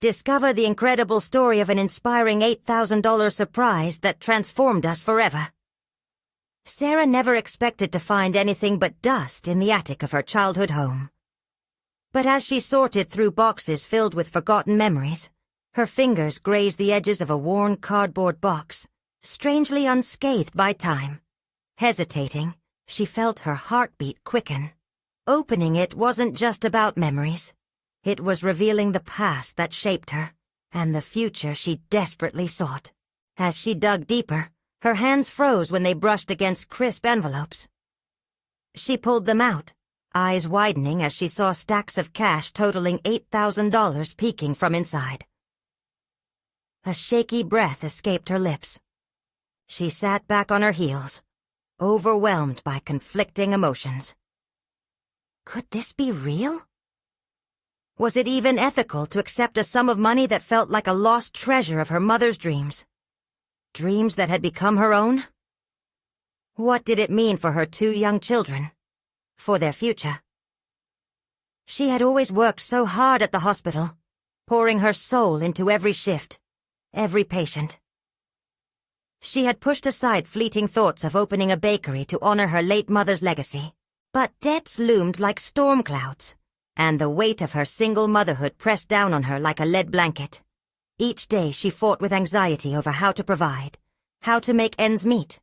Discover the incredible story of an inspiring $8,000 surprise that transformed us forever. Sarah never expected to find anything but dust in the attic of her childhood home. But as she sorted through boxes filled with forgotten memories, her fingers grazed the edges of a worn cardboard box, strangely unscathed by time. Hesitating, she felt her heartbeat quicken. Opening it wasn't just about memories. It was revealing the past that shaped her, and the future she desperately sought. As she dug deeper, her hands froze when they brushed against crisp envelopes. She pulled them out, eyes widening as she saw stacks of cash totaling $8,000 peeking from inside. A shaky breath escaped her lips. She sat back on her heels, overwhelmed by conflicting emotions. Could this be real? Was it even ethical to accept a sum of money that felt like a lost treasure of her mother's dreams? Dreams that had become her own? What did it mean for her two young children? For their future? She had always worked so hard at the hospital, pouring her soul into every shift, every patient. She had pushed aside fleeting thoughts of opening a bakery to honor her late mother's legacy, but debts loomed like storm clouds, and the weight of her single motherhood pressed down on her like a lead blanket. Each day she fought with anxiety over how to provide, how to make ends meet,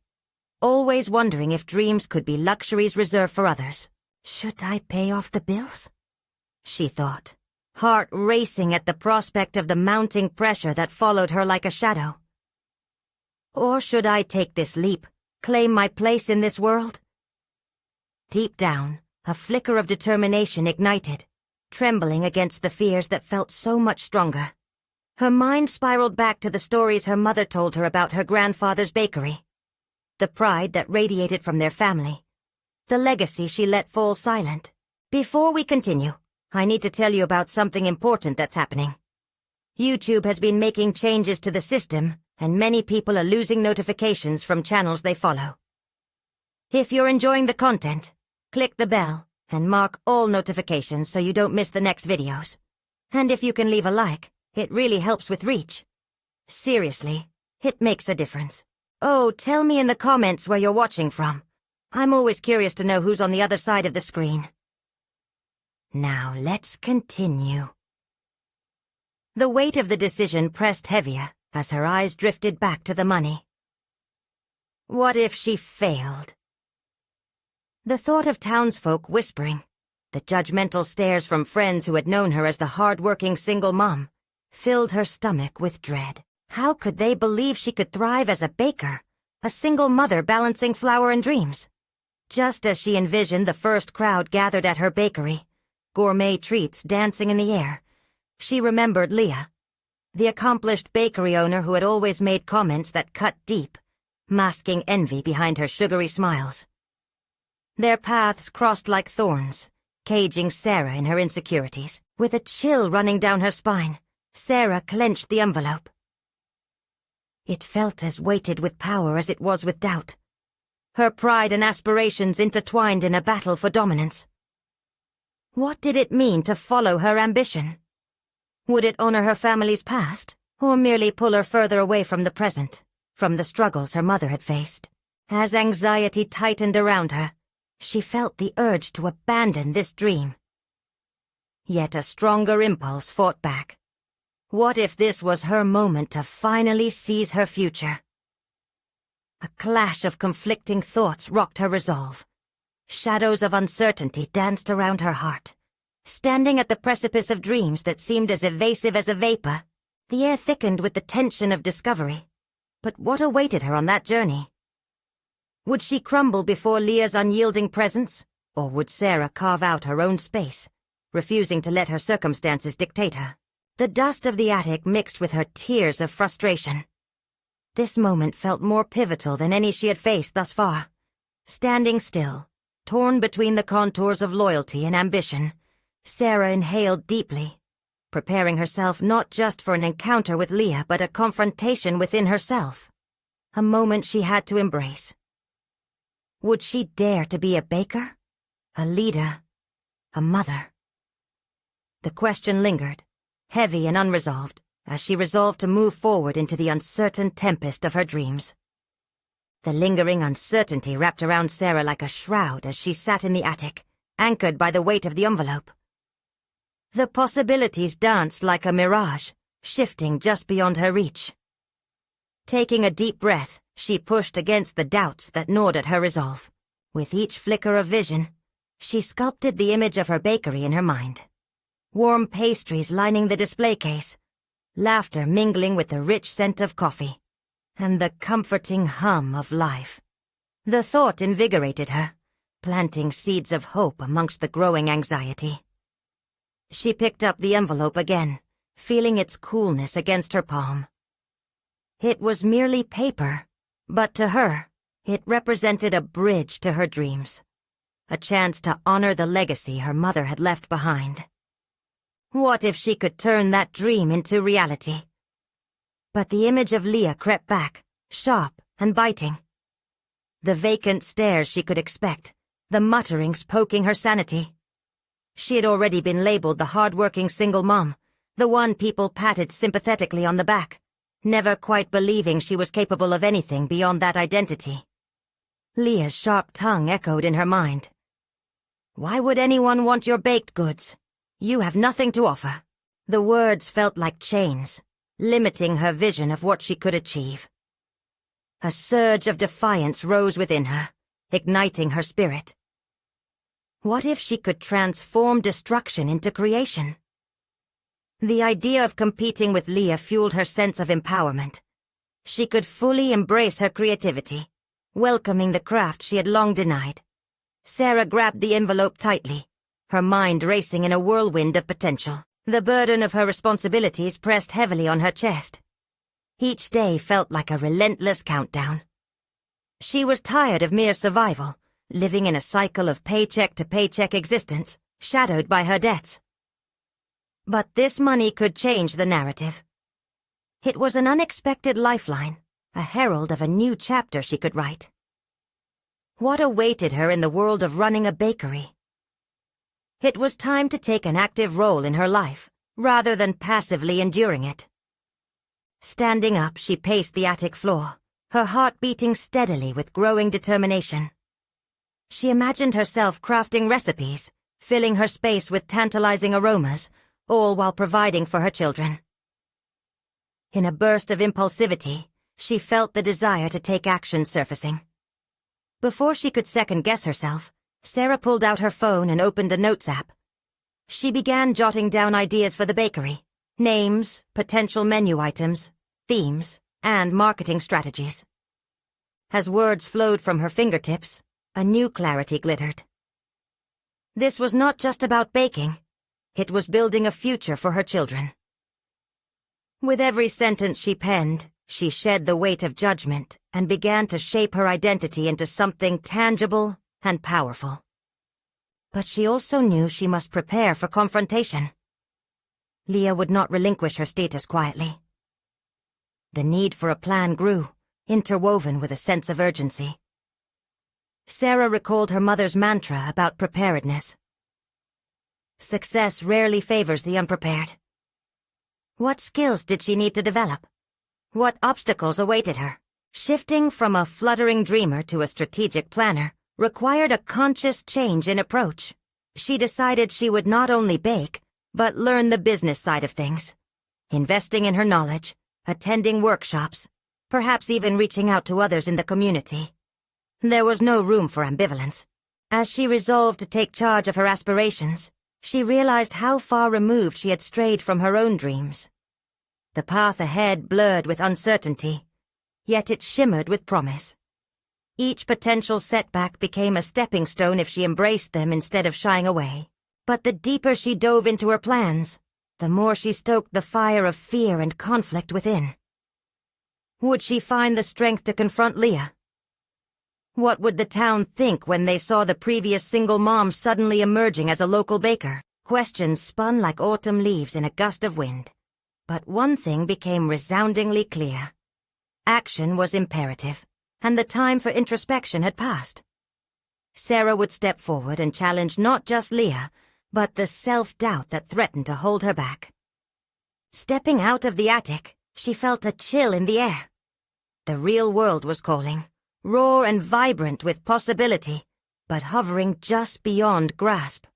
always wondering if dreams could be luxuries reserved for others. Should I pay off the bills? She thought, heart racing at the prospect of the mounting pressure that followed her like a shadow. Or should I take this leap, claim my place in this world? Deep down, a flicker of determination ignited, trembling against the fears that felt so much stronger. Her mind spiraled back to the stories her mother told her about her grandfather's bakery, the pride that radiated from their family, the legacy she let fall silent. Before we continue, I need to tell you about something important that's happening. YouTube has been making changes to the system, and many people are losing notifications from channels they follow. If you're enjoying the content, click the bell and mark all notifications so you don't miss the next videos. And if you can leave a like, it really helps with reach. Seriously, it makes a difference. Oh, tell me in the comments where you're watching from. I'm always curious to know who's on the other side of the screen. Now let's continue. The weight of the decision pressed heavier as her eyes drifted back to the money. What if she failed? The thought of townsfolk whispering, the judgmental stares from friends who had known her as the hard-working single mom, filled her stomach with dread. How could they believe she could thrive as a baker, a single mother balancing flour and dreams? Just as she envisioned the first crowd gathered at her bakery, gourmet treats dancing in the air, she remembered Leah, the accomplished bakery owner who had always made comments that cut deep, masking envy behind her sugary smiles. Their paths crossed like thorns, caging Sarah in her insecurities. With a chill running down her spine, Sarah clenched the envelope. It felt as weighted with power as it was with doubt. Her pride and aspirations intertwined in a battle for dominance. What did it mean to follow her ambition? Would it honor her family's past, or merely pull her further away from the present, from the struggles her mother had faced? As anxiety tightened around her, she felt the urge to abandon this dream. Yet a stronger impulse fought back. What if this was her moment to finally seize her future? A clash of conflicting thoughts rocked her resolve. Shadows of uncertainty danced around her heart. Standing at the precipice of dreams that seemed as evasive as a vapor, the air thickened with the tension of discovery. But what awaited her on that journey? Would she crumble before Leah's unyielding presence, or would Sarah carve out her own space, refusing to let her circumstances dictate her? The dust of the attic mixed with her tears of frustration. This moment felt more pivotal than any she had faced thus far. Standing still, torn between the contours of loyalty and ambition, Sarah inhaled deeply, preparing herself not just for an encounter with Leah but a confrontation within herself. A moment she had to embrace. Would she dare to be a baker, a leader, a mother? The question lingered, heavy and unresolved, as she resolved to move forward into the uncertain tempest of her dreams. The lingering uncertainty wrapped around Sarah like a shroud as she sat in the attic, anchored by the weight of the envelope. The possibilities danced like a mirage, shifting just beyond her reach. Taking a deep breath, she pushed against the doubts that gnawed at her resolve. With each flicker of vision, she sculpted the image of her bakery in her mind. Warm pastries lining the display case, laughter mingling with the rich scent of coffee, and the comforting hum of life. The thought invigorated her, planting seeds of hope amongst the growing anxiety. She picked up the envelope again, feeling its coolness against her palm. It was merely paper, but to her, it represented a bridge to her dreams, a chance to honor the legacy her mother had left behind. What if she could turn that dream into reality? But the image of Leah crept back, sharp and biting. The vacant stares she could expect, the mutterings poking her sanity. She had already been labeled the hard-working single mom, the one people patted sympathetically on the back, never quite believing she was capable of anything beyond that identity. Leah's sharp tongue echoed in her mind. "Why would anyone want your baked goods? You have nothing to offer." The words felt like chains, limiting her vision of what she could achieve. A surge of defiance rose within her, igniting her spirit. What if she could transform destruction into creation? The idea of competing with Leah fueled her sense of empowerment. She could fully embrace her creativity, welcoming the craft she had long denied. Sarah grabbed the envelope tightly, her mind racing in a whirlwind of potential. The burden of her responsibilities pressed heavily on her chest. Each day felt like a relentless countdown. She was tired of mere survival, living in a cycle of paycheck-to-paycheck existence, shadowed by her debts. But this money could change the narrative. It was an unexpected lifeline, a herald of a new chapter she could write. What awaited her in the world of running a bakery? It was time to take an active role in her life, rather than passively enduring it. Standing up, she paced the attic floor, her heart beating steadily with growing determination. She imagined herself crafting recipes, filling her space with tantalizing aromas, all while providing for her children. In a burst of impulsivity, she felt the desire to take action surfacing. Before she could second-guess herself, Sarah pulled out her phone and opened a notes app. She began jotting down ideas for the bakery, names, potential menu items, themes, and marketing strategies. As words flowed from her fingertips, a new clarity glittered. This was not just about baking. It was building a future for her children. With every sentence she penned, she shed the weight of judgment and began to shape her identity into something tangible and powerful. But she also knew she must prepare for confrontation. Leah would not relinquish her status quietly. The need for a plan grew, interwoven with a sense of urgency. Sarah recalled her mother's mantra about preparedness. Success rarely favors the unprepared. What skills did she need to develop? What obstacles awaited her? Shifting from a fluttering dreamer to a strategic planner required a conscious change in approach. She decided she would not only bake, but learn the business side of things, investing in her knowledge, attending workshops, perhaps even reaching out to others in the community. There was no room for ambivalence. As she resolved to take charge of her aspirations, she realized how far removed she had strayed from her own dreams. The path ahead blurred with uncertainty, yet it shimmered with promise. Each potential setback became a stepping stone if she embraced them instead of shying away. But the deeper she dove into her plans, the more she stoked the fire of fear and conflict within. Would she find the strength to confront Leah? What would the town think when they saw the previous single mom suddenly emerging as a local baker? Questions spun like autumn leaves in a gust of wind. But one thing became resoundingly clear. Action was imperative, and the time for introspection had passed. Sarah would step forward and challenge not just Leah, but the self-doubt that threatened to hold her back. Stepping out of the attic, she felt a chill in the air. The real world was calling, raw and vibrant with possibility, but hovering just beyond grasp.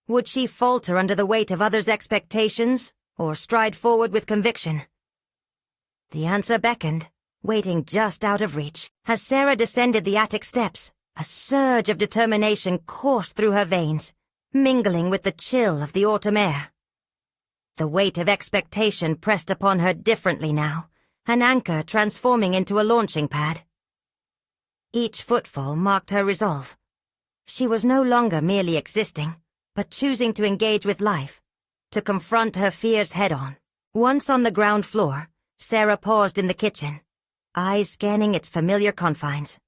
Would she falter under the weight of others' expectations, or stride forward with conviction? The answer beckoned, waiting just out of reach. As Sarah descended the attic steps, a surge of determination coursed through her veins, mingling with the chill of the autumn air. The weight of expectation pressed upon her differently now, an anchor transforming into a launching pad. Each footfall marked her resolve. She was no longer merely existing, but choosing to engage with life, to confront her fears head-on. Once on the ground floor, Sarah paused in the kitchen, eyes scanning its familiar confines.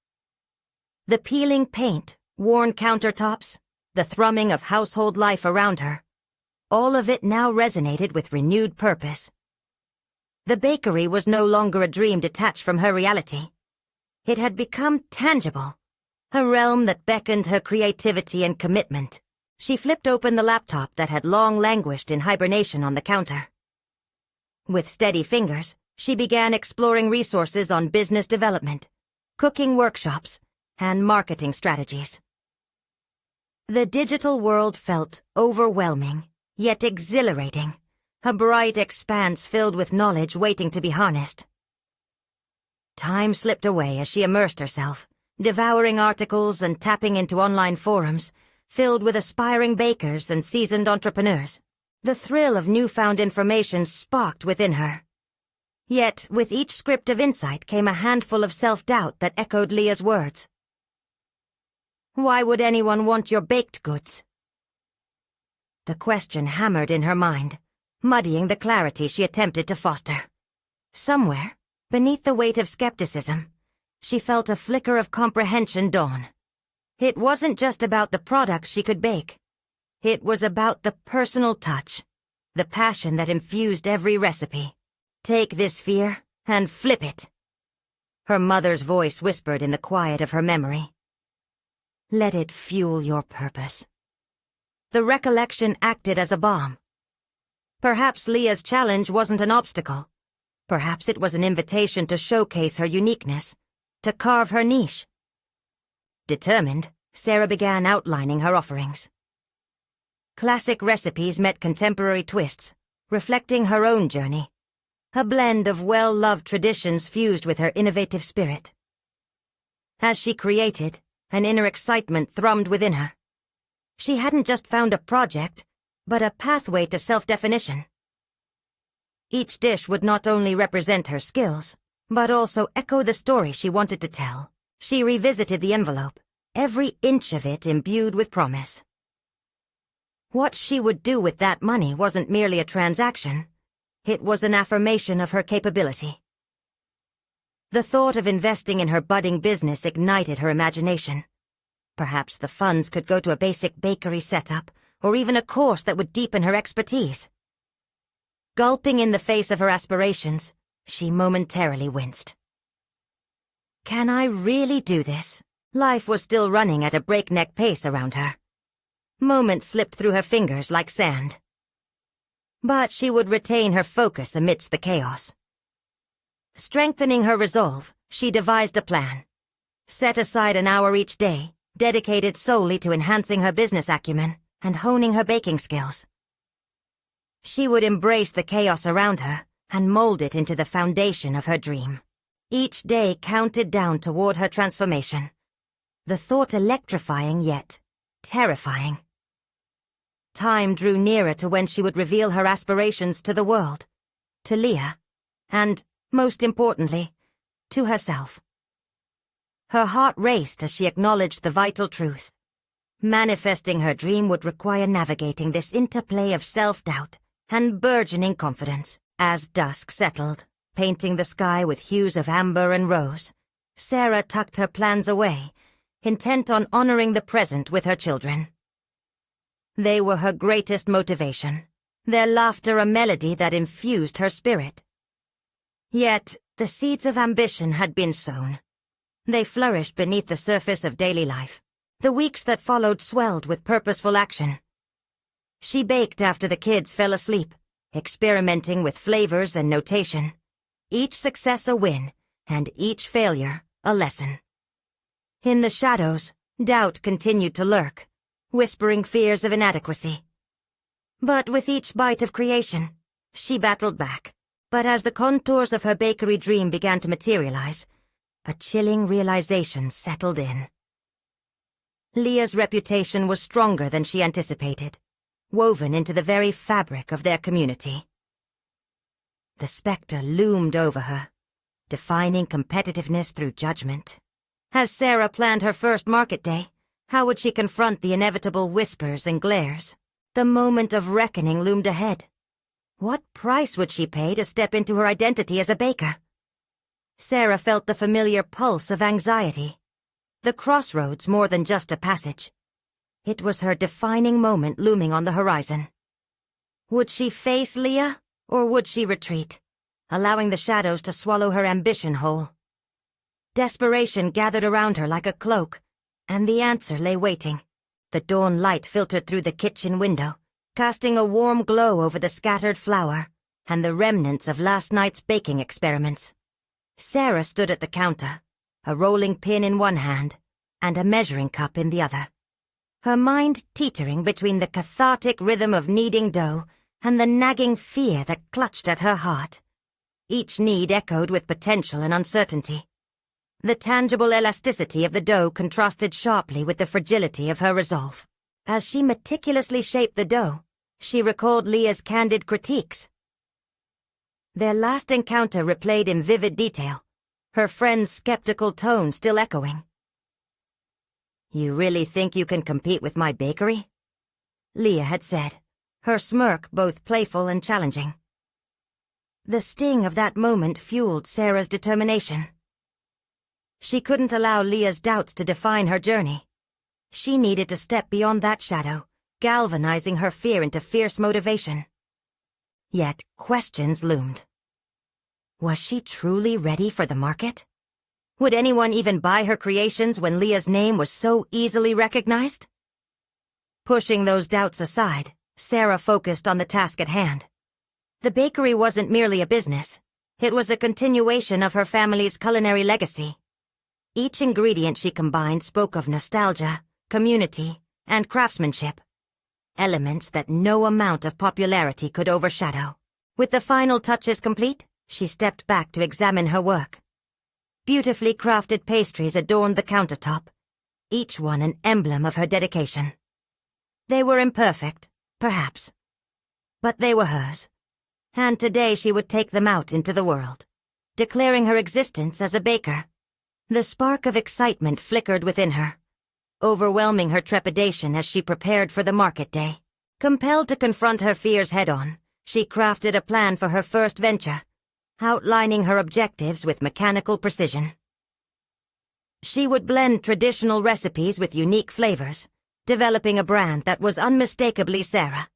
The peeling paint, worn countertops, the thrumming of household life around her, all of it now resonated with renewed purpose. The bakery was no longer a dream detached from her reality. It had become tangible, a realm that beckoned her creativity and commitment. She flipped open the laptop that had long languished in hibernation on the counter. With steady fingers, she began exploring resources on business development, cooking workshops, and marketing strategies. The digital world felt overwhelming, yet exhilarating, a bright expanse filled with knowledge waiting to be harnessed. Time slipped away as she immersed herself, devouring articles and tapping into online forums, filled with aspiring bakers and seasoned entrepreneurs. The thrill of newfound information sparked within her. Yet, with each script of insight came a handful of self-doubt that echoed Leah's words. Why would anyone want your baked goods? The question hammered in her mind, muddying the clarity she attempted to foster. Somewhere, beneath the weight of skepticism, she felt a flicker of comprehension dawn. It wasn't just about the products she could bake. It was about the personal touch, the passion that infused every recipe. Take this fear and flip it. Her mother's voice whispered in the quiet of her memory. Let it fuel your purpose. The recollection acted as a balm. Perhaps Leah's challenge wasn't an obstacle. Perhaps it was an invitation to showcase her uniqueness, to carve her niche. Determined, Sarah began outlining her offerings. Classic recipes met contemporary twists, reflecting her own journey, a blend of well-loved traditions fused with her innovative spirit. As she created, an inner excitement thrummed within her. She hadn't just found a project, but a pathway to self-definition. Each dish would not only represent her skills, but also echo the story she wanted to tell. She revisited the envelope, every inch of it imbued with promise. What she would do with that money wasn't merely a transaction. It was an affirmation of her capability. The thought of investing in her budding business ignited her imagination. Perhaps the funds could go to a basic bakery setup, or even a course that would deepen her expertise. Gulping in the face of her aspirations, she momentarily winced. Can I really do this? Life was still running at a breakneck pace around her. Moments slipped through her fingers like sand. But she would retain her focus amidst the chaos. Strengthening her resolve, she devised a plan. Set aside an hour each day, dedicated solely to enhancing her business acumen and honing her baking skills. She would embrace the chaos around her and mold it into the foundation of her dream. Each day counted down toward her transformation, the thought electrifying yet terrifying. Time drew nearer to when she would reveal her aspirations to the world, to Leah, and, most importantly, to herself. Her heart raced as she acknowledged the vital truth. Manifesting her dream would require navigating this interplay of self-doubt and burgeoning confidence. As dusk settled, painting the sky with hues of amber and rose, Sarah tucked her plans away, intent on honoring the present with her children. They were her greatest motivation, their laughter a melody that infused her spirit. Yet, the seeds of ambition had been sown. They flourished beneath the surface of daily life. The weeks that followed swelled with purposeful action. She baked after the kids fell asleep, experimenting with flavors and notation. Each success a win, and each failure a lesson. In the shadows, doubt continued to lurk, whispering fears of inadequacy. But with each bite of creation, she battled back. But as the contours of her bakery dream began to materialize, a chilling realization settled in. Leah's reputation was stronger than she anticipated, woven into the very fabric of their community. The specter loomed over her, defining competitiveness through judgment. As Sarah planned her first market day, how would she confront the inevitable whispers and glares? The moment of reckoning loomed ahead. What price would she pay to step into her identity as a baker? Sarah felt the familiar pulse of anxiety. The crossroads more than just a passage. It was her defining moment looming on the horizon. Would she face Leah, or would she retreat, allowing the shadows to swallow her ambition whole? Desperation gathered around her like a cloak, and the answer lay waiting. The dawn light filtered through the kitchen window, casting a warm glow over the scattered flour and the remnants of last night's baking experiments. Sarah stood at the counter, a rolling pin in one hand and a measuring cup in the other, her mind teetering between the cathartic rhythm of kneading dough and the nagging fear that clutched at her heart. Each need echoed with potential and uncertainty. The tangible elasticity of the dough contrasted sharply with the fragility of her resolve. As she meticulously shaped the dough, she recalled Leah's candid critiques. Their last encounter replayed in vivid detail, her friend's skeptical tone still echoing. "You really think you can compete with my bakery?" Leah had said, her smirk both playful and challenging. The sting of that moment fueled Sarah's determination. She couldn't allow Leah's doubts to define her journey. She needed to step beyond that shadow, galvanizing her fear into fierce motivation. Yet questions loomed. Was she truly ready for the market? Would anyone even buy her creations when Leah's name was so easily recognized? Pushing those doubts aside, Sarah focused on the task at hand. The bakery wasn't merely a business. It was a continuation of her family's culinary legacy. Each ingredient she combined spoke of nostalgia, community, and craftsmanship. Elements that no amount of popularity could overshadow. With the final touches complete, she stepped back to examine her work. Beautifully crafted pastries adorned the countertop, each one an emblem of her dedication. They were imperfect, perhaps, but they were hers, and today she would take them out into the world, declaring her existence as a baker. The spark of excitement flickered within her, overwhelming her trepidation as she prepared for the market day. Compelled to confront her fears head-on, she crafted a plan for her first venture, outlining her objectives with mechanical precision. She would blend traditional recipes with unique flavors, developing a brand that was unmistakably Sarah.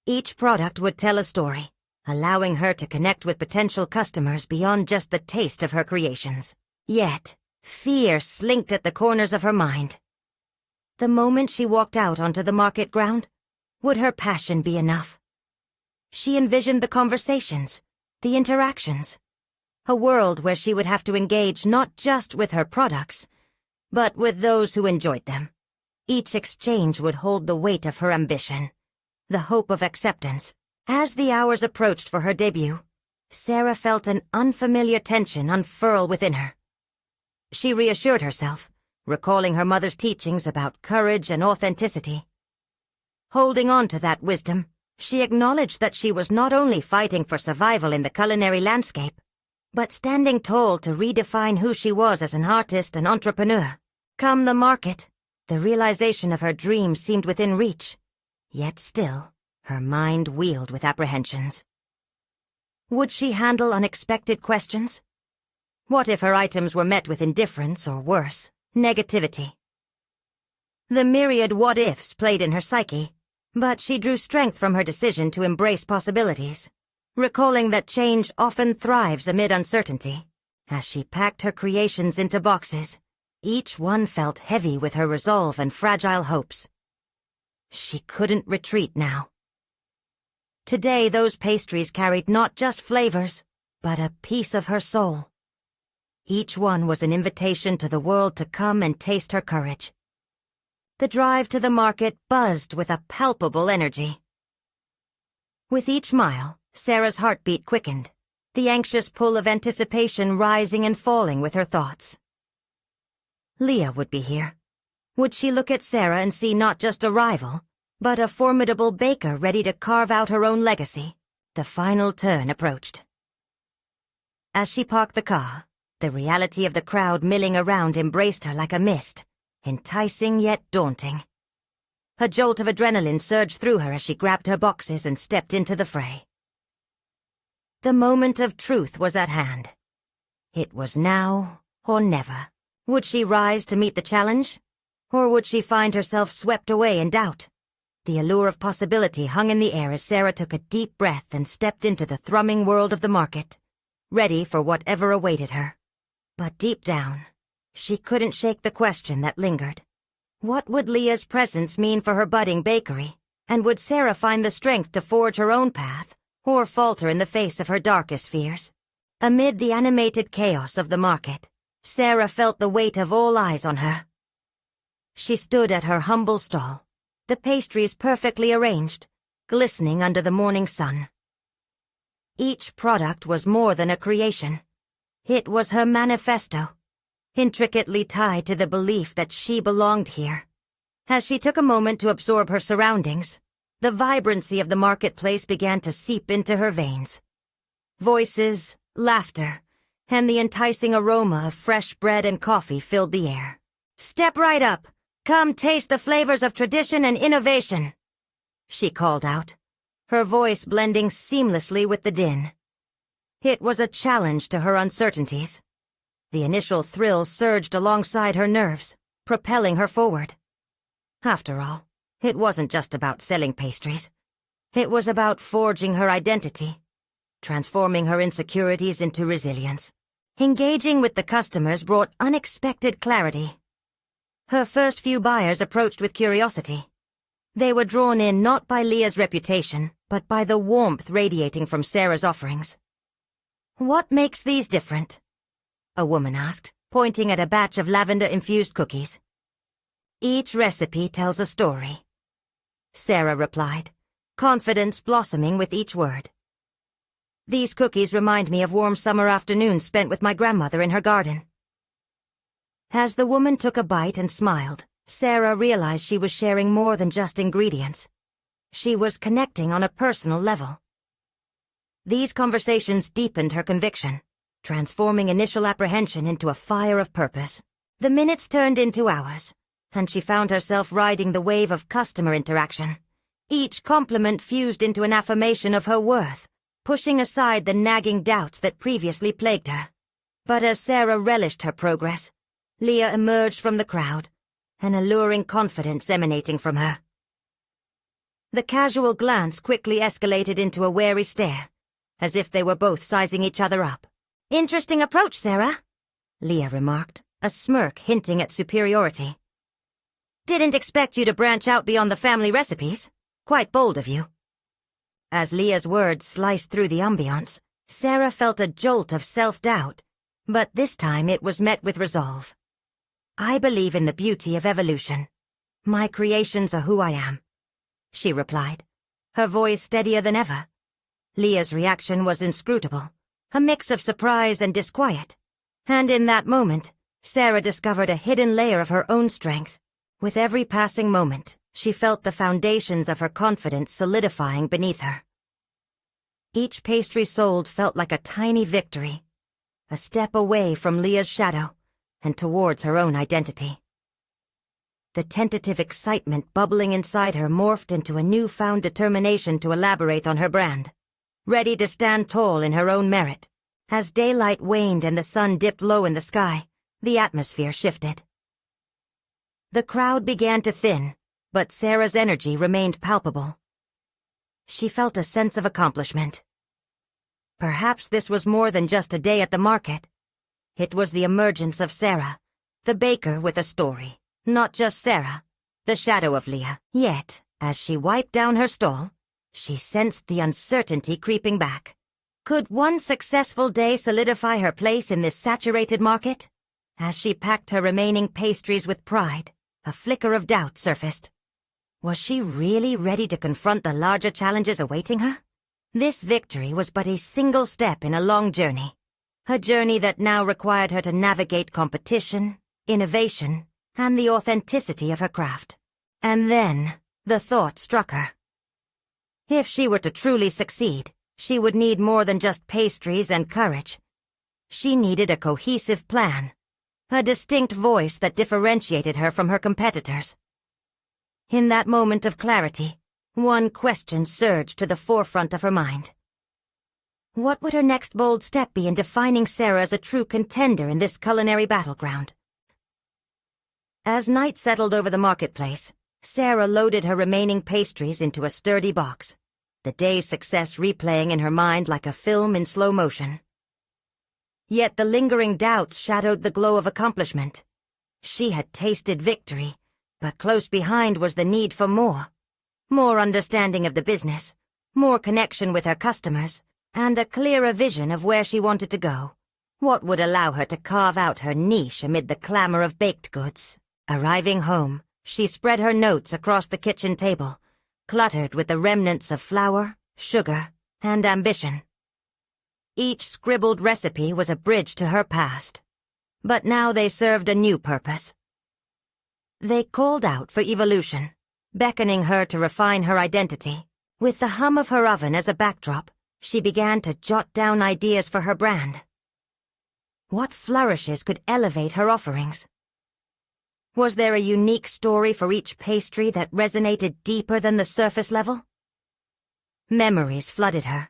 Each product would tell a story, allowing her to connect with potential customers beyond just the taste of her creations. Yet, fear slinked at the corners of her mind. The moment she walked out onto the market ground, would her passion be enough? She envisioned the conversations, the interactions, a world where she would have to engage not just with her products, but with those who enjoyed them. Each exchange would hold the weight of her ambition, the hope of acceptance. As the hours approached for her debut, Sarah felt an unfamiliar tension unfurl within her. She reassured herself, recalling her mother's teachings about courage and authenticity. Holding on to that wisdom, she acknowledged that she was not only fighting for survival in the culinary landscape, but standing tall to redefine who she was as an artist and entrepreneur. Come the market, the realization of her dreams seemed within reach, yet still, her mind wheeled with apprehensions. Would she handle unexpected questions? What if her items were met with indifference or worse, negativity? The myriad what-ifs played in her psyche, but she drew strength from her decision to embrace possibilities, recalling that change often thrives amid uncertainty. As she packed her creations into boxes, each one felt heavy with her resolve and fragile hopes. She couldn't retreat now. Today those pastries carried not just flavors, but a piece of her soul. Each one was an invitation to the world to come and taste her courage. The drive to the market buzzed with a palpable energy. With each mile, Sarah's heartbeat quickened, the anxious pull of anticipation rising and falling with her thoughts. Leah would be here. Would she look at Sarah and see not just a rival, but a formidable baker ready to carve out her own legacy? The final turn approached. As she parked the car, the reality of the crowd milling around embraced her like a mist, enticing yet daunting. A jolt of adrenaline surged through her as she grabbed her boxes and stepped into the fray. The moment of truth was at hand. It was now or never. Would she rise to meet the challenge? Or would she find herself swept away in doubt? The allure of possibility hung in the air as Sarah took a deep breath and stepped into the thrumming world of the market, ready for whatever awaited her. But deep down, she couldn't shake the question that lingered. What would Leah's presence mean for her budding bakery? And would Sarah find the strength to forge her own path, or falter in the face of her darkest fears? Amid the animated chaos of the market, Sarah felt the weight of all eyes on her. She stood at her humble stall, the pastries perfectly arranged, glistening under the morning sun. Each product was more than a creation. It was her manifesto, intricately tied to the belief that she belonged here. As she took a moment to absorb her surroundings, the vibrancy of the marketplace began to seep into her veins. Voices, laughter, and the enticing aroma of fresh bread and coffee filled the air. "Step right up! Come taste the flavors of tradition and innovation!" she called out, her voice blending seamlessly with the din. It was a challenge to her uncertainties. The initial thrill surged alongside her nerves, propelling her forward. After all, it wasn't just about selling pastries. It was about forging her identity, transforming her insecurities into resilience. Engaging with the customers brought unexpected clarity. Her first few buyers approached with curiosity. They were drawn in not by Leah's reputation, but by the warmth radiating from Sarah's offerings. "What makes these different?" a woman asked, pointing at a batch of lavender-infused cookies. "Each recipe tells a story," Sarah replied, confidence blossoming with each word. "These cookies remind me of warm summer afternoons spent with my grandmother in her garden." As the woman took a bite and smiled, Sarah realized she was sharing more than just ingredients. She was connecting on a personal level. These conversations deepened her conviction, transforming initial apprehension into a fire of purpose. The minutes turned into hours, and she found herself riding the wave of customer interaction. Each compliment fused into an affirmation of her worth, pushing aside the nagging doubts that previously plagued her. But as Sarah relished her progress, Leah emerged from the crowd, an alluring confidence emanating from her. The casual glance quickly escalated into a wary stare, as if they were both sizing each other up. "Interesting approach, Sarah," Leah remarked, a smirk hinting at superiority. "Didn't expect you to branch out beyond the family recipes. Quite bold of you." As Leah's words sliced through the ambiance, Sarah felt a jolt of self-doubt, but this time it was met with resolve. "I believe in the beauty of evolution. My creations are who I am," she replied, her voice steadier than ever. Leah's reaction was inscrutable, a mix of surprise and disquiet. And in that moment, Sarah discovered a hidden layer of her own strength. With every passing moment, she felt the foundations of her confidence solidifying beneath her. Each pastry sold felt like a tiny victory, a step away from Leah's shadow and towards her own identity. The tentative excitement bubbling inside her morphed into a newfound determination to elaborate on her brand, ready to stand tall in her own merit. As daylight waned and the sun dipped low in the sky, the atmosphere shifted. The crowd began to thin, but Sarah's energy remained palpable. She felt a sense of accomplishment. Perhaps this was more than just a day at the market. It was the emergence of Sarah, the baker with a story. Not just Sarah, the shadow of Leah. Yet, as she wiped down her stall, She sensed the uncertainty creeping back. Could one successful day solidify her place in this saturated market? As she packed her remaining pastries with pride, a flicker of doubt surfaced. Was she really ready to confront the larger challenges awaiting her? This victory was but a single step in a long journey. A journey that now required her to navigate competition, innovation, and the authenticity of her craft. And then, the thought struck her. If she were to truly succeed, she would need more than just pastries and courage. She needed a cohesive plan, a distinct voice that differentiated her from her competitors. In that moment of clarity, one question surged to the forefront of her mind. What would her next bold step be in defining Sarah as a true contender in this culinary battleground? As night settled over the marketplace, Sarah loaded her remaining pastries into a sturdy box, the day's success replaying in her mind like a film in slow motion. Yet the lingering doubts shadowed the glow of accomplishment. She had tasted victory, but close behind was the need for more. More understanding of the business, more connection with her customers, and a clearer vision of where she wanted to go. What would allow her to carve out her niche amid the clamor of baked goods? Arriving home, she spread her notes across the kitchen table, cluttered with the remnants of flour, sugar, and ambition. Each scribbled recipe was a bridge to her past, but now they served a new purpose. They called out for evolution, beckoning her to refine her identity. With the hum of her oven as a backdrop, she began to jot down ideas for her brand. What flourishes could elevate her offerings? Was there a unique story for each pastry that resonated deeper than the surface level? Memories flooded her,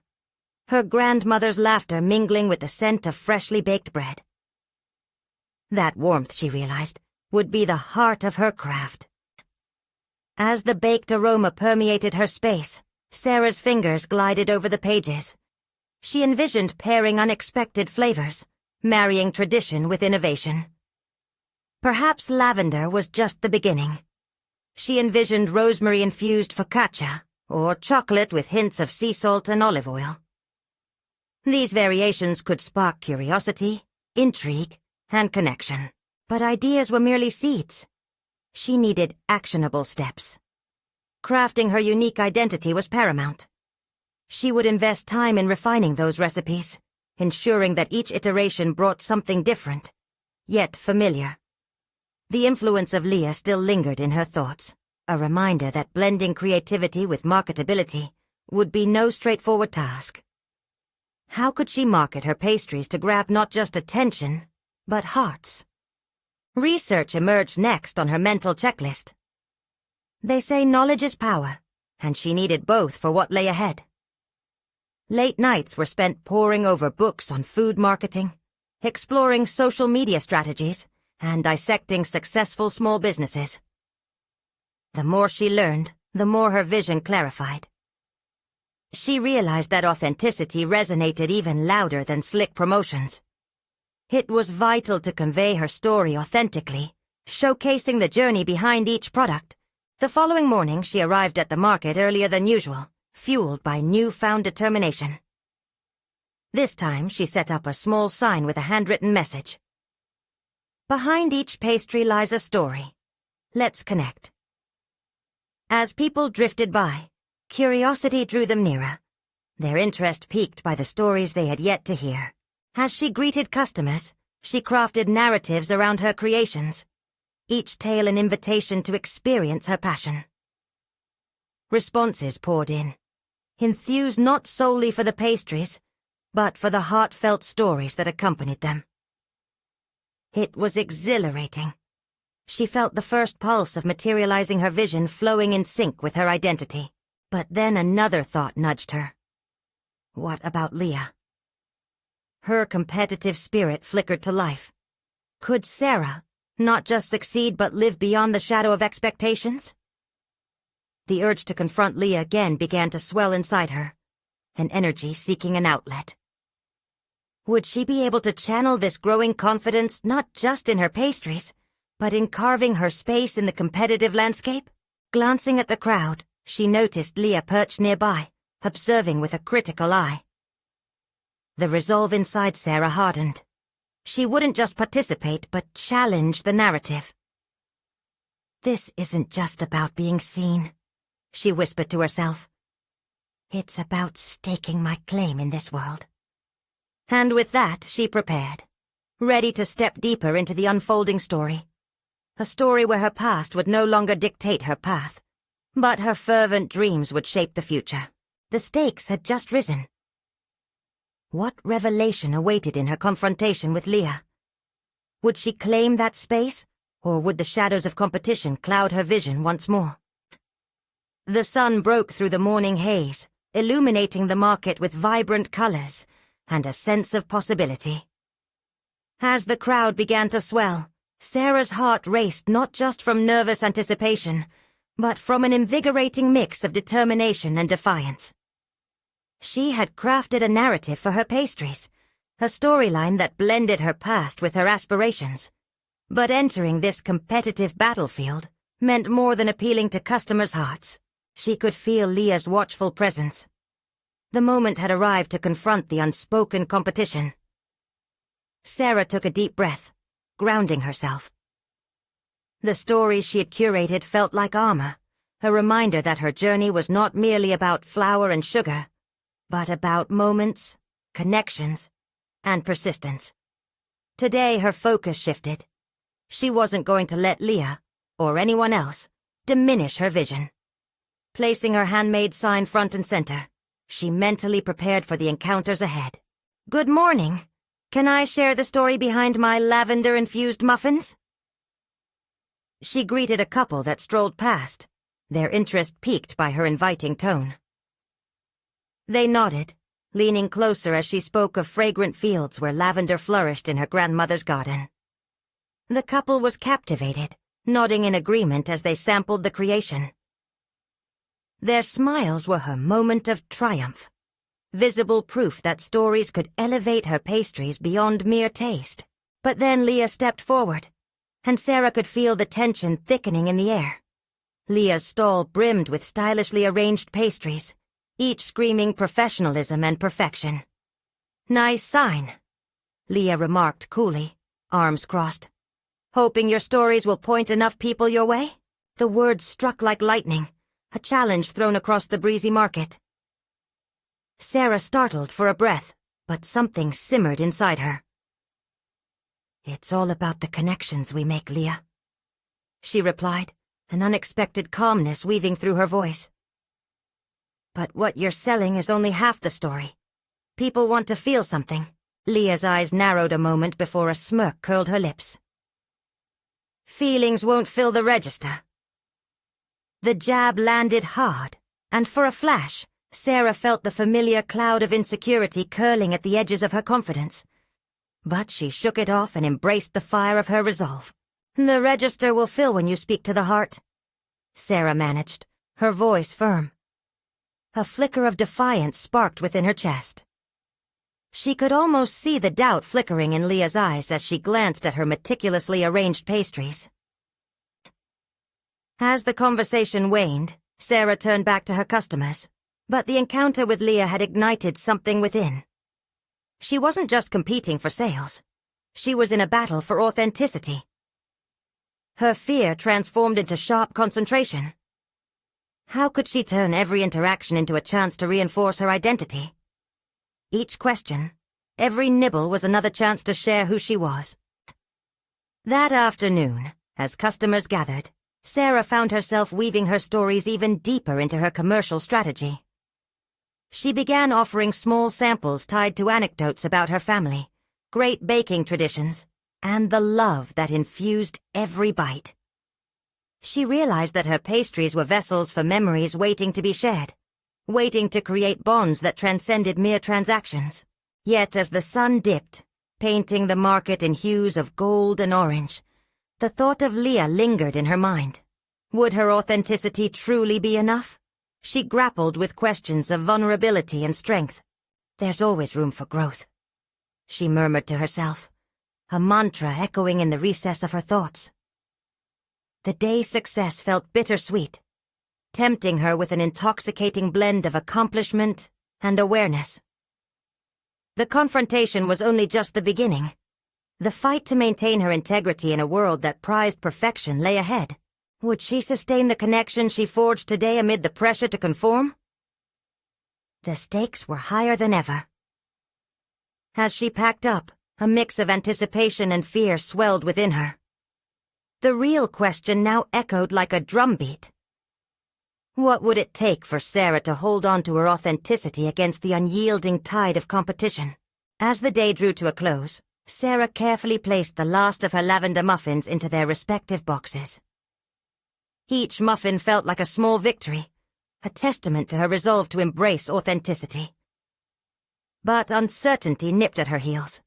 her grandmother's laughter mingling with the scent of freshly baked bread. That warmth, she realized, would be the heart of her craft. As the baked aroma permeated her space, Sarah's fingers glided over the pages. She envisioned pairing unexpected flavors, marrying tradition with innovation. Perhaps lavender was just the beginning. She envisioned rosemary-infused focaccia, or chocolate with hints of sea salt and olive oil. These variations could spark curiosity, intrigue, and connection. But ideas were merely seeds. She needed actionable steps. Crafting her unique identity was paramount. She would invest time in refining those recipes, ensuring that each iteration brought something different, yet familiar. The influence of Leah still lingered in her thoughts, a reminder that blending creativity with marketability would be no straightforward task. How could she market her pastries to grab not just attention, but hearts? Research emerged next on her mental checklist. They say knowledge is power, and she needed both for what lay ahead. Late nights were spent poring over books on food marketing, exploring social media strategies, and dissecting successful small businesses. The more she learned, the more her vision clarified. She realized that authenticity resonated even louder than slick promotions. It was vital to convey her story authentically, showcasing the journey behind each product. The following morning, she arrived at the market earlier than usual, fueled by newfound determination. This time, she set up a small sign with a handwritten message. Behind each pastry lies a story. Let's connect. As people drifted by, curiosity drew them nearer, their interest piqued by the stories they had yet to hear. As she greeted customers, she crafted narratives around her creations, each tale an invitation to experience her passion. Responses poured in, enthused not solely for the pastries, but for the heartfelt stories that accompanied them. It was exhilarating. She felt the first pulse of materializing her vision flowing in sync with her identity. But then another thought nudged her. What about Leah? Her competitive spirit flickered to life. Could Sarah not just succeed but live beyond the shadow of expectations? The urge to confront Leah again began to swell inside her, an energy seeking an outlet. Would she be able to channel this growing confidence not just in her pastries, but in carving her space in the competitive landscape? Glancing at the crowd, she noticed Leah perched nearby, observing with a critical eye. The resolve inside Sarah hardened. She wouldn't just participate, but challenge the narrative. "This isn't just about being seen," she whispered to herself. "It's about staking my claim in this world." And with that, she prepared, ready to step deeper into the unfolding story. A story where her past would no longer dictate her path, but her fervent dreams would shape the future. The stakes had just risen. What revelation awaited in her confrontation with Leah? Would she claim that space, or would the shadows of competition cloud her vision once more? The sun broke through the morning haze, illuminating the market with vibrant colors and a sense of possibility. As the crowd began to swell, Sarah's heart raced not just from nervous anticipation, but from an invigorating mix of determination and defiance. She had crafted a narrative for her pastries, a storyline that blended her past with her aspirations. But entering this competitive battlefield meant more than appealing to customers' hearts. She could feel Leah's watchful presence. The moment had arrived to confront the unspoken competition. Sarah took a deep breath, grounding herself. The stories she had curated felt like armor, a reminder that her journey was not merely about flour and sugar, but about moments, connections, and persistence. Today her focus shifted. She wasn't going to let Leah, or anyone else, diminish her vision. Placing her handmade sign front and center, she mentally prepared for the encounters ahead. "Good morning. Can I share the story behind my lavender-infused muffins?" She greeted a couple that strolled past, their interest piqued by her inviting tone. They nodded, leaning closer as she spoke of fragrant fields where lavender flourished in her grandmother's garden. The couple was captivated, nodding in agreement as they sampled the creation. Their smiles were her moment of triumph, visible proof that stories could elevate her pastries beyond mere taste. But then Leah stepped forward, and Sarah could feel the tension thickening in the air. Leah's stall brimmed with stylishly arranged pastries, each screaming professionalism and perfection. "Nice sign," Leah remarked coolly, arms crossed. "Hoping your stories will point enough people your way?" The words struck like lightning, a challenge thrown across the breezy market. Sarah startled for a breath, but something simmered inside her. "It's all about the connections we make, Leah," she replied, an unexpected calmness weaving through her voice. "But what you're selling is only half the story. People want to feel something." Leah's eyes narrowed a moment before a smirk curled her lips. "Feelings won't fill the register." The jab landed hard, and for a flash, Sarah felt the familiar cloud of insecurity curling at the edges of her confidence. But she shook it off and embraced the fire of her resolve. "The register will fill when you speak to the heart," Sarah managed, her voice firm. A flicker of defiance sparked within her chest. She could almost see the doubt flickering in Leah's eyes as she glanced at her meticulously arranged pastries. As the conversation waned, Sarah turned back to her customers, but the encounter with Leah had ignited something within. She wasn't just competing for sales. She was in a battle for authenticity. Her fear transformed into sharp concentration. How could she turn every interaction into a chance to reinforce her identity? Each question, every nibble was another chance to share who she was. That afternoon, as customers gathered, Sarah found herself weaving her stories even deeper into her commercial strategy. She began offering small samples tied to anecdotes about her family, great baking traditions, and the love that infused every bite. She realized that her pastries were vessels for memories waiting to be shared, waiting to create bonds that transcended mere transactions. Yet as the sun dipped, painting the market in hues of gold and orange, the thought of Leah lingered in her mind. Would her authenticity truly be enough? She grappled with questions of vulnerability and strength. "There's always room for growth," she murmured to herself, a mantra echoing in the recess of her thoughts. The day's success felt bittersweet, tempting her with an intoxicating blend of accomplishment and awareness. The confrontation was only just the beginning. The fight to maintain her integrity in a world that prized perfection lay ahead. Would she sustain the connection she forged today amid the pressure to conform? The stakes were higher than ever. As she packed up, a mix of anticipation and fear swelled within her. The real question now echoed like a drumbeat. What would it take for Sarah to hold on to her authenticity against the unyielding tide of competition? As the day drew to a close, Sarah carefully placed the last of her lavender muffins into their respective boxes. Each muffin felt like a small victory, a testament to her resolve to embrace authenticity. But uncertainty nipped at her heels.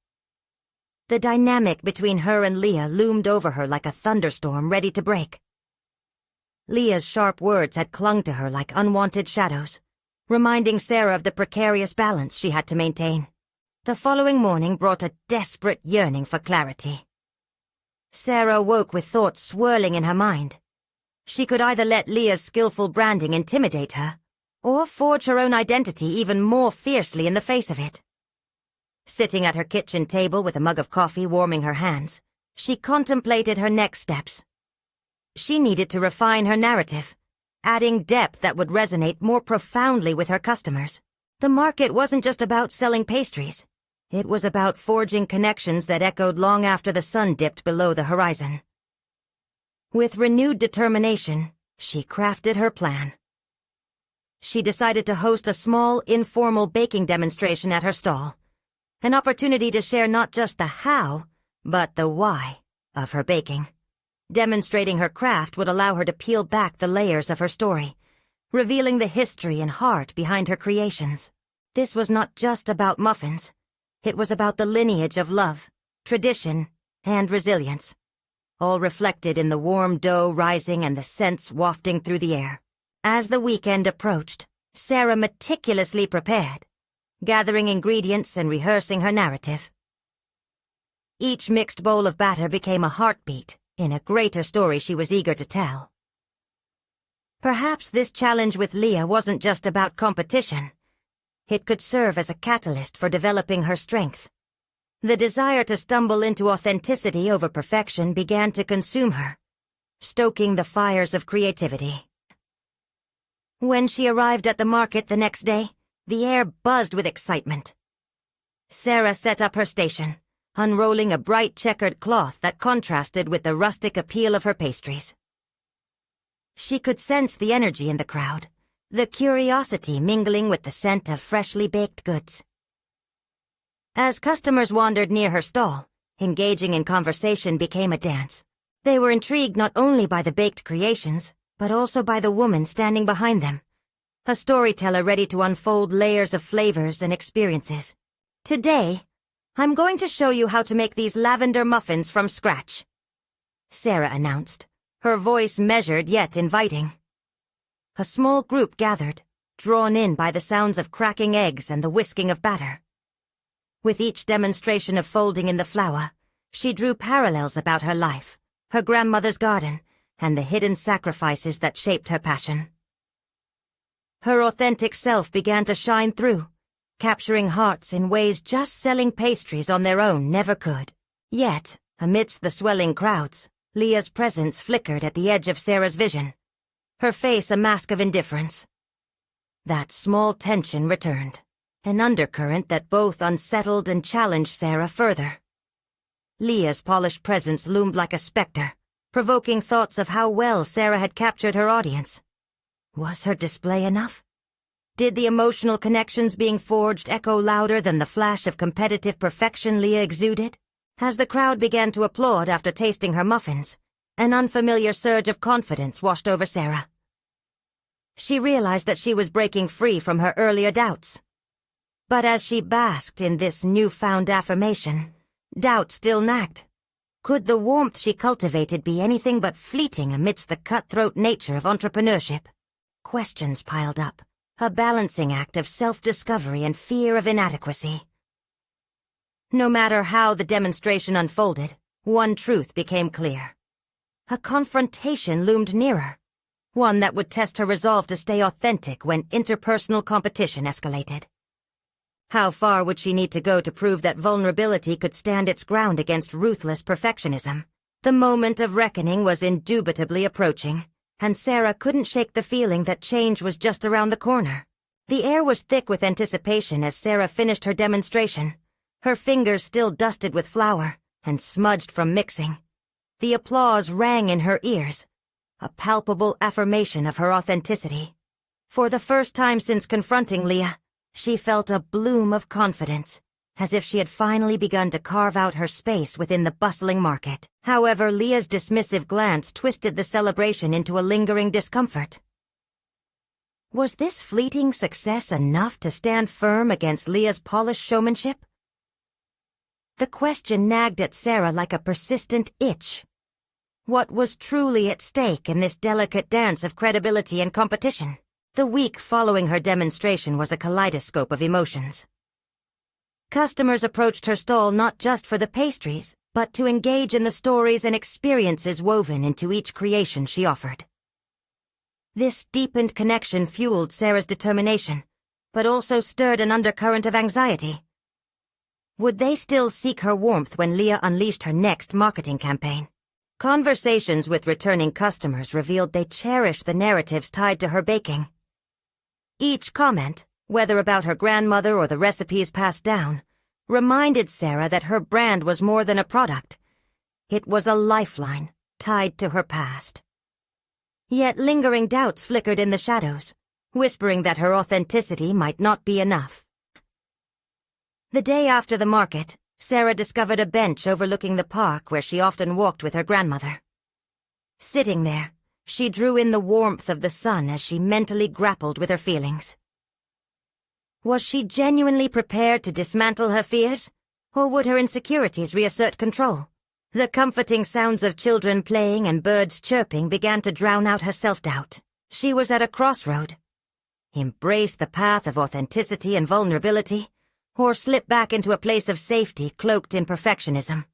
The dynamic between her and Leah loomed over her like a thunderstorm ready to break. Leah's sharp words had clung to her like unwanted shadows, reminding Sarah of the precarious balance she had to maintain. The following morning brought a desperate yearning for clarity. Sarah woke with thoughts swirling in her mind. She could either let Leah's skillful branding intimidate her, or forge her own identity even more fiercely in the face of it. Sitting at her kitchen table with a mug of coffee warming her hands, she contemplated her next steps. She needed to refine her narrative, adding depth that would resonate more profoundly with her customers. The market wasn't just about selling pastries. It was about forging connections that echoed long after the sun dipped below the horizon. With renewed determination, she crafted her plan. She decided to host a small, informal baking demonstration at her stall, an opportunity to share not just the how, but the why of her baking. Demonstrating her craft would allow her to peel back the layers of her story, revealing the history and heart behind her creations. This was not just about muffins. It was about the lineage of love, tradition, and resilience, all reflected in the warm dough rising and the scents wafting through the air. As the weekend approached, Sarah meticulously prepared, gathering ingredients and rehearsing her narrative. Each mixed bowl of batter became a heartbeat in a greater story she was eager to tell. Perhaps this challenge with Leah wasn't just about competition. It could serve as a catalyst for developing her strength. The desire to stumble into authenticity over perfection began to consume her, stoking the fires of creativity. When she arrived at the market the next day, the air buzzed with excitement. Sarah set up her station, unrolling a bright checkered cloth that contrasted with the rustic appeal of her pastries. She could sense the energy in the crowd, the curiosity mingling with the scent of freshly baked goods. As customers wandered near her stall, engaging in conversation became a dance. They were intrigued not only by the baked creations, but also by the woman standing behind them, a storyteller ready to unfold layers of flavors and experiences. Today, I'm going to show you how to make these lavender muffins from scratch, Sarah announced, her voice measured yet inviting. A small group gathered, drawn in by the sounds of cracking eggs and the whisking of batter. With each demonstration of folding in the flour, she drew parallels about her life, her grandmother's garden, and the hidden sacrifices that shaped her passion. Her authentic self began to shine through, capturing hearts in ways just selling pastries on their own never could. Yet, amidst the swelling crowds, Leah's presence flickered at the edge of Sarah's vision, her face a mask of indifference. That small tension returned, an undercurrent that both unsettled and challenged Sarah further. Leah's polished presence loomed like a specter, provoking thoughts of how well Sarah had captured her audience. Was her display enough? Did the emotional connections being forged echo louder than the flash of competitive perfection Leah exuded? As the crowd began to applaud after tasting her muffins, an unfamiliar surge of confidence washed over Sarah. She realized that she was breaking free from her earlier doubts. But as she basked in this newfound affirmation, doubt still nagged. Could the warmth she cultivated be anything but fleeting amidst the cutthroat nature of entrepreneurship? Questions piled up, a balancing act of self-discovery and fear of inadequacy. No matter how the demonstration unfolded, one truth became clear. A confrontation loomed nearer, one that would test her resolve to stay authentic when interpersonal competition escalated. How far would she need to go to prove that vulnerability could stand its ground against ruthless perfectionism? The moment of reckoning was indubitably approaching, and Sarah couldn't shake the feeling that change was just around the corner. The air was thick with anticipation as Sarah finished her demonstration, her fingers still dusted with flour and smudged from mixing. The applause rang in her ears, a palpable affirmation of her authenticity. For the first time since confronting Leah, she felt a bloom of confidence, as if she had finally begun to carve out her space within the bustling market. However, Leah's dismissive glance twisted the celebration into a lingering discomfort. Was this fleeting success enough to stand firm against Leah's polished showmanship? The question nagged at Sarah like a persistent itch. What was truly at stake in this delicate dance of credibility and competition? The week following her demonstration was a kaleidoscope of emotions. Customers approached her stall not just for the pastries, but to engage in the stories and experiences woven into each creation she offered. This deepened connection fueled Sarah's determination, but also stirred an undercurrent of anxiety. Would they still seek her warmth when Leah unleashed her next marketing campaign? Conversations with returning customers revealed they cherished the narratives tied to her baking. Each comment, whether about her grandmother or the recipes passed down, reminded Sarah that her brand was more than a product. It was a lifeline tied to her past. Yet lingering doubts flickered in the shadows, whispering that her authenticity might not be enough. The day after the market, Sarah discovered a bench overlooking the park where she often walked with her grandmother. Sitting there, she drew in the warmth of the sun as she mentally grappled with her feelings. Was she genuinely prepared to dismantle her fears, or would her insecurities reassert control? The comforting sounds of children playing and birds chirping began to drown out her self-doubt. She was at a crossroad. Embrace the path of authenticity and vulnerability, or slip back into a place of safety cloaked in perfectionism.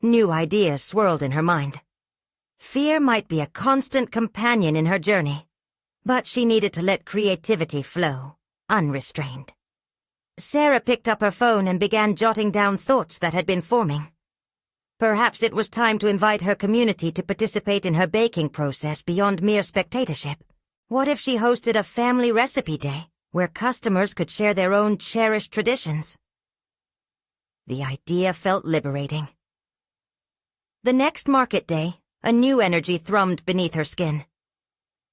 New ideas swirled in her mind. Fear might be a constant companion in her journey, but she needed to let creativity flow, unrestrained. Sarah picked up her phone and began jotting down thoughts that had been forming. Perhaps it was time to invite her community to participate in her baking process beyond mere spectatorship. What if she hosted a family recipe day, where customers could share their own cherished traditions? The idea felt liberating. The next market day, a new energy thrummed beneath her skin.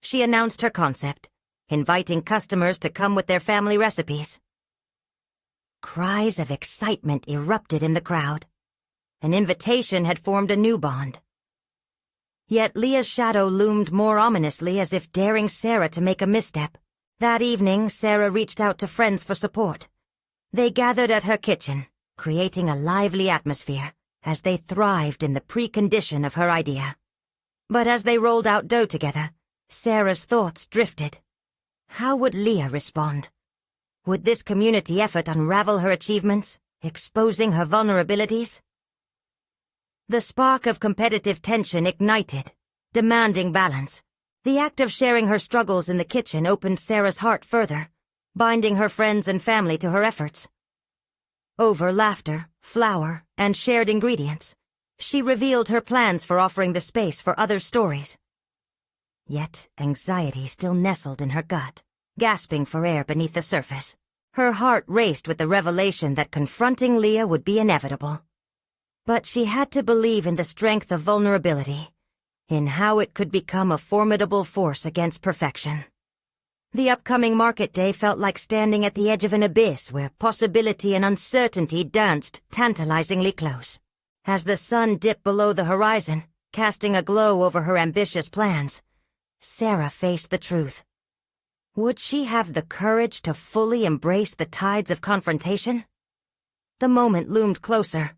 She announced her concept, inviting customers to come with their family recipes. Cries of excitement erupted in the crowd. An invitation had formed a new bond. Yet Leah's shadow loomed more ominously, as if daring Sarah to make a misstep. That evening, Sarah reached out to friends for support. They gathered at her kitchen, creating a lively atmosphere, as they thrived in the precondition of her idea. But as they rolled out dough together, Sarah's thoughts drifted. How would Leah respond? Would this community effort unravel her achievements, exposing her vulnerabilities? The spark of competitive tension ignited, demanding balance. The act of sharing her struggles in the kitchen opened Sarah's heart further, binding her friends and family to her efforts. Over laughter, flour, and shared ingredients, she revealed her plans for offering the space for other stories. Yet anxiety still nestled in her gut, gasping for air beneath the surface. Her heart raced with the revelation that confronting Leah would be inevitable. But she had to believe in the strength of vulnerability, in how it could become a formidable force against perfection. The upcoming market day felt like standing at the edge of an abyss where possibility and uncertainty danced tantalizingly close. As the sun dipped below the horizon, casting a glow over her ambitious plans, Sarah faced the truth. Would she have the courage to fully embrace the tides of confrontation? The moment loomed closer,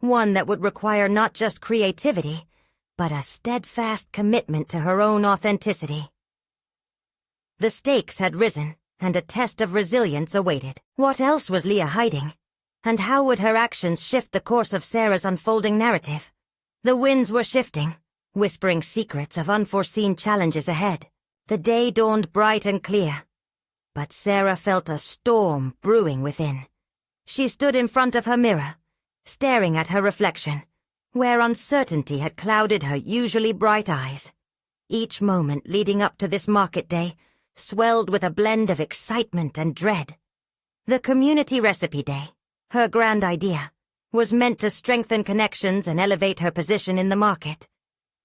one that would require not just creativity, but a steadfast commitment to her own authenticity. The stakes had risen, and a test of resilience awaited. What else was Leah hiding? And how would her actions shift the course of Sarah's unfolding narrative? The winds were shifting, whispering secrets of unforeseen challenges ahead. The day dawned bright and clear, but Sarah felt a storm brewing within. She stood in front of her mirror, staring at her reflection, where uncertainty had clouded her usually bright eyes. Each moment leading up to this market day swelled with a blend of excitement and dread. The community recipe day, her grand idea, was meant to strengthen connections and elevate her position in the market.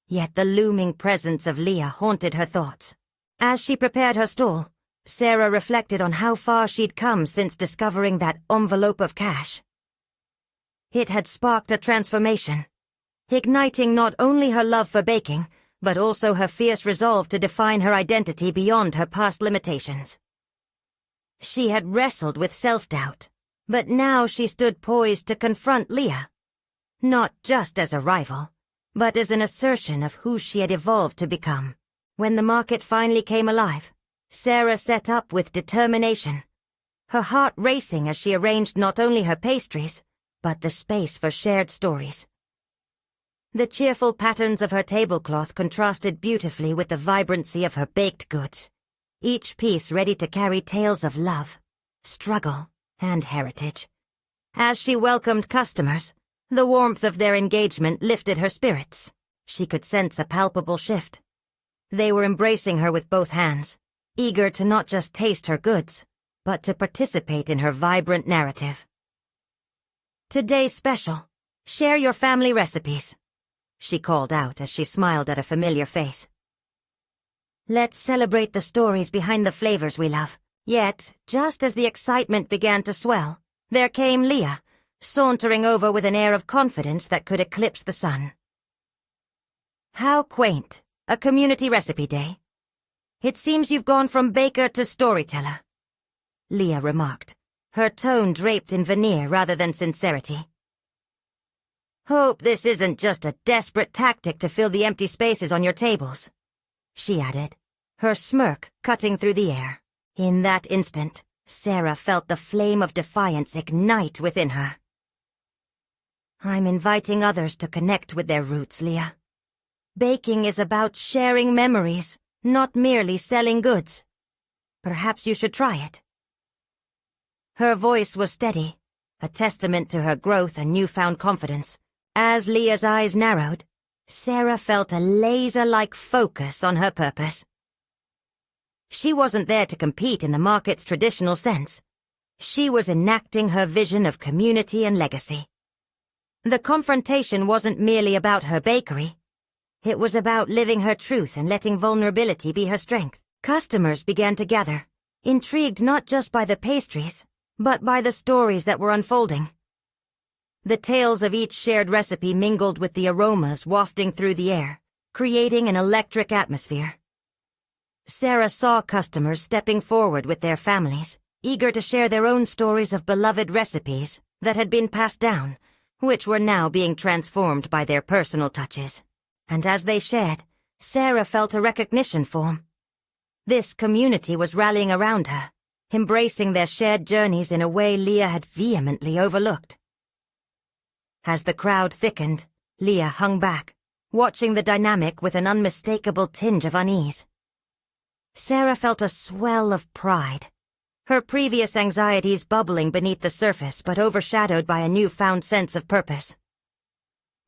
Yet the looming presence of Leah haunted her thoughts. As she prepared her stall, Sarah reflected on how far she'd come since discovering that envelope of cash. It had sparked a transformation, igniting not only her love for baking, but also her fierce resolve to define her identity beyond her past limitations. She had wrestled with self-doubt, but now she stood poised to confront Leah, not just as a rival, but as an assertion of who she had evolved to become. When the market finally came alive, Sarah set up with determination, her heart racing as she arranged not only her pastries, but the space for shared stories. The cheerful patterns of her tablecloth contrasted beautifully with the vibrancy of her baked goods, each piece ready to carry tales of love, struggle, and heritage. As she welcomed customers, the warmth of their engagement lifted her spirits. She could sense a palpable shift. They were embracing her with both hands, eager to not just taste her goods, but to participate in her vibrant narrative. "Today's special. Share your family recipes," she called out as she smiled at a familiar face. "Let's celebrate the stories behind the flavors we love." Yet, just as the excitement began to swell, there came Leah, sauntering over with an air of confidence that could eclipse the sun. "How quaint, a community recipe day. It seems you've gone from baker to storyteller," Leah remarked, her tone draped in veneer rather than sincerity. "Hope this isn't just a desperate tactic to fill the empty spaces on your tables," she added, her smirk cutting through the air. In that instant, Sarah felt the flame of defiance ignite within her. "I'm inviting others to connect with their roots, Leah. Baking is about sharing memories, not merely selling goods. Perhaps you should try it." Her voice was steady, a testament to her growth and newfound confidence. As Leah's eyes narrowed, Sarah felt a laser-like focus on her purpose. She wasn't there to compete in the market's traditional sense. She was enacting her vision of community and legacy. The confrontation wasn't merely about her bakery. It was about living her truth and letting vulnerability be her strength. Customers began to gather, intrigued not just by the pastries, but by the stories that were unfolding. The tales of each shared recipe mingled with the aromas wafting through the air, creating an electric atmosphere. Sarah saw customers stepping forward with their families, eager to share their own stories of beloved recipes that had been passed down, which were now being transformed by their personal touches. And as they shared, Sarah felt a recognition form. This community was rallying around her, embracing their shared journeys in a way Leah had vehemently overlooked. As the crowd thickened, Leah hung back, watching the dynamic with an unmistakable tinge of unease. Sarah felt a swell of pride, her previous anxieties bubbling beneath the surface but overshadowed by a newfound sense of purpose.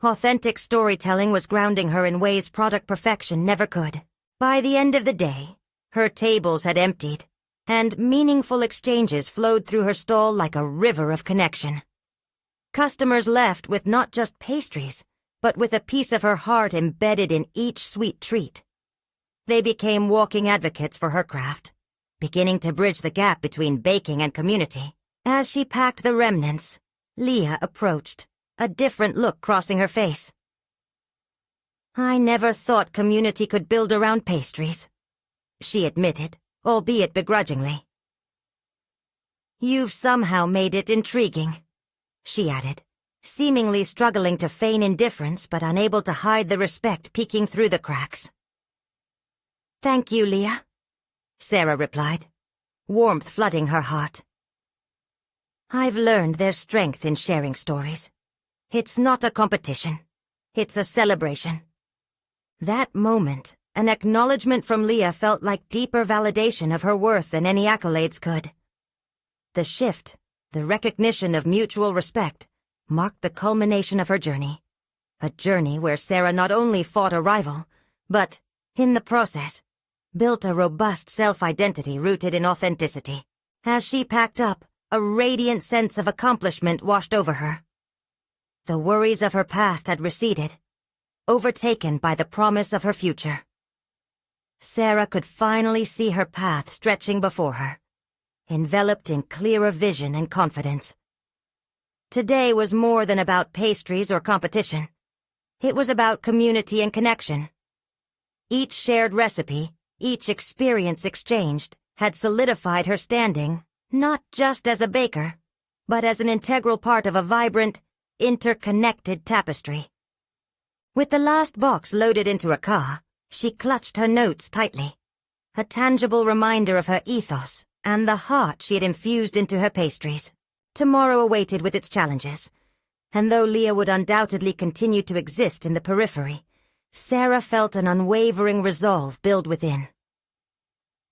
Authentic storytelling was grounding her in ways product perfection never could. By the end of the day, her tables had emptied, and meaningful exchanges flowed through her stall like a river of connection. Customers left with not just pastries, but with a piece of her heart embedded in each sweet treat. They became walking advocates for her craft, beginning to bridge the gap between baking and community. As she packed the remnants, Leah approached, a different look crossing her face. "I never thought community could build around pastries," she admitted, albeit begrudgingly. "You've somehow made it intriguing," she added, seemingly struggling to feign indifference but unable to hide the respect peeking through the cracks. "Thank you, Leah," Sarah replied, warmth flooding her heart. "I've learned there's strength in sharing stories. It's not a competition. It's a celebration." That moment An acknowledgement from Leah felt like deeper validation of her worth than any accolades could. The shift, the recognition of mutual respect, marked the culmination of her journey. A journey where Sarah not only fought a rival, but, in the process, built a robust self-identity rooted in authenticity. As she packed up, a radiant sense of accomplishment washed over her. The worries of her past had receded, overtaken by the promise of her future. Sarah could finally see her path stretching before her, enveloped in clearer vision and confidence. Today was more than about pastries or competition. It was about community and connection. Each shared recipe, each experience exchanged, had solidified her standing, not just as a baker, but as an integral part of a vibrant, interconnected tapestry. With the last box loaded into a car, she clutched her notes tightly, a tangible reminder of her ethos and the heart she had infused into her pastries. Tomorrow awaited with its challenges, and though Leah would undoubtedly continue to exist in the periphery, Sarah felt an unwavering resolve build within.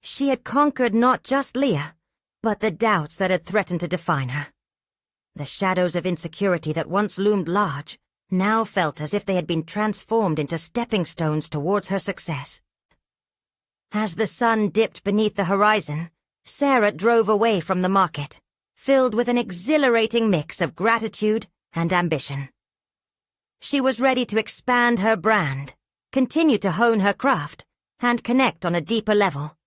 She had conquered not just Leah, but the doubts that had threatened to define her. The shadows of insecurity that once loomed large now felt as if they had been transformed into stepping stones towards her success. As the sun dipped beneath the horizon, Sarah drove away from the market, filled with an exhilarating mix of gratitude and ambition. She was ready to expand her brand, continue to hone her craft, and connect on a deeper level,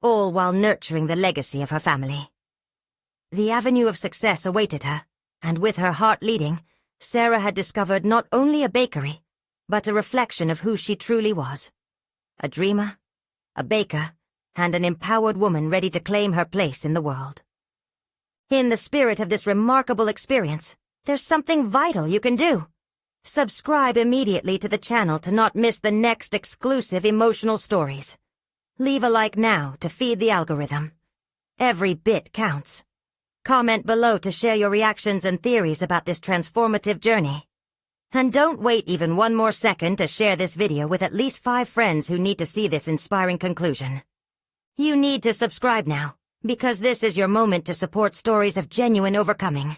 all while nurturing the legacy of her family. The avenue of success awaited her, and with her heart leading, Sarah had discovered not only a bakery, but a reflection of who she truly was. A dreamer, a baker, and an empowered woman ready to claim her place in the world. In the spirit of this remarkable experience, there's something vital you can do. Subscribe immediately to the channel to not miss the next exclusive emotional stories. Leave a like now to feed the algorithm. Every bit counts. Comment below to share your reactions and theories about this transformative journey. And don't wait even one more second to share this video with at least 5 friends who need to see this inspiring conclusion. You need to subscribe now, because this is your moment to support stories of genuine overcoming.